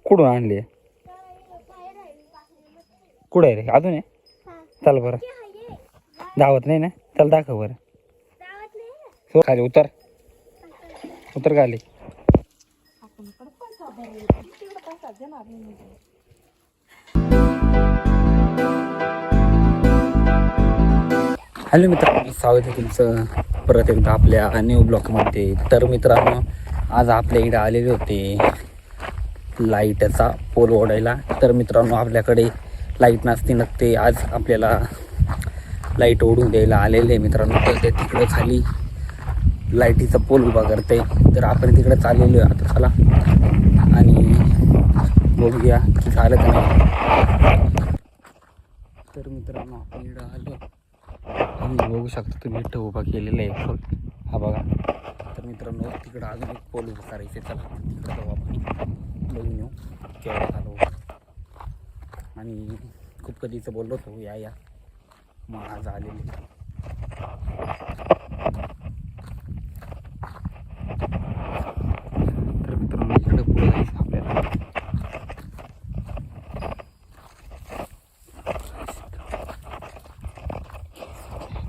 कुठून आणली? कुठं आहे रे? अजून आहे? चल बरं, धावत नाही ना? चल दाखव बरं. खाली उतर, उतर खाली. हॅलो मित्रांनो, स्वागत आहे तुमचं परत एकदा आपल्या न्यू ब्लॉकमध्ये. तर मित्रांनो, आज आपल्या इकडे आलेले होते लाईटचा पोल ओढायला. तर मित्रांनो, आपल्याकडे लाईट नसते आज आपल्याला लाईट ओढून द्यायला आलेले मित्रांनो. तर ते तिकडं खाली लाईटीचा पोल उभा करते. तर आपण तिकडे चाललेलो आहे आता. चला आणि बघूया की झालं का नाही. तर मित्रांनो, आपण इकडं आलो आणि बघू शकता तुम्ही इथं उभा केलेला आहे पोल, हा बघा. तर मित्रांनो, तिकडं अजून एक पोल उभा करायचे. चला तिकडं जाऊ आपण, बघून येऊ केवढा झालो. आणि खूप कधीचं बोललो होतो या मग आज आलेले. तर मित्रांनो, इकडं पुढे जायचं आपल्याला.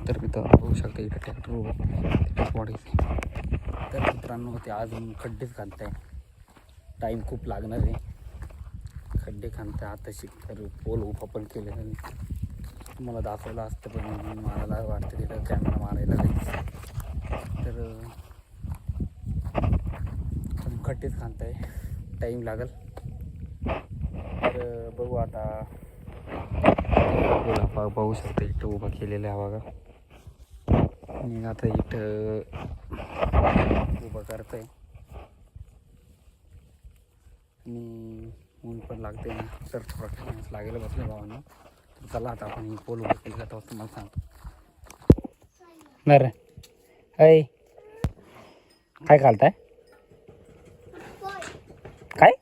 तर मित्रांनो, बघू शकता इथं ट्रॅक्टर वाढायचं. तर मित्रांनो, ते अजून खड्डेच घालताय, टाईम खूप लागणार आहे. खड्डे खांदताय आताशी. तर पोल उभा पण केले नाही, तुम्हाला दाखवलं असतं पण मला वाटतं तिथं कॅमेरा मारायला जायचं. तर खड्डेच खांदताय, टाईम लागेल. तर बघू आता. बघू शकता इथं उभा केलेला आहे बघा. आणि आता इथं उभं करतंय आणि ऊन पण लागते ना, तर थोडा टाइम लागेल बसल्या भावांना. तर चला आता आपण ही पोल उभं केलं जातं तुम्हाला सांगतो. बरं ऐ, काय घालताय? काय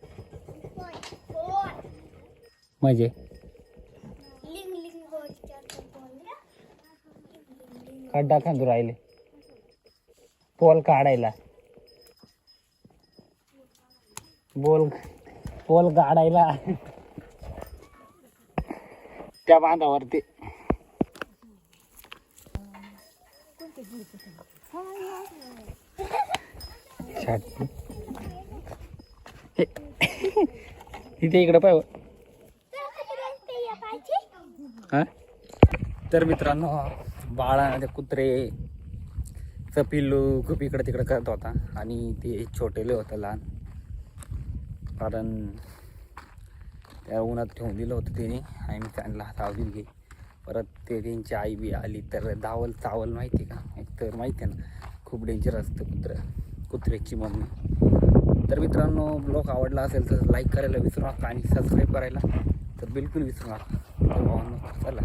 म्हणजे खड्डा खांदू राहिले पोल काढायला? पोल काढायला त्या बांधावरती. तिथे इकडं पाय. हा, तर मित्रांनो, बाळा ते कुत्रेचं पिल्लू खूप इकडं तिकडं करत होता आणि ते छोटेले होतं लहान, कारण त्या उन्हात ठेवून दिलं होतं त्याने आणि मी त्यांना धावली घे. परत ते त्यांची आई बी आली तर चावल माहिती का? एक तर माहिती आहे ना, खूप डेंजर असतं कुत्र्याची मम्मी. तर मित्रांनो, ब्लॉग आवडला असेल तर लाईक करायला विसरू नका आणि सबस्क्राईब करायला तर बिलकुल विसरू नका. चला.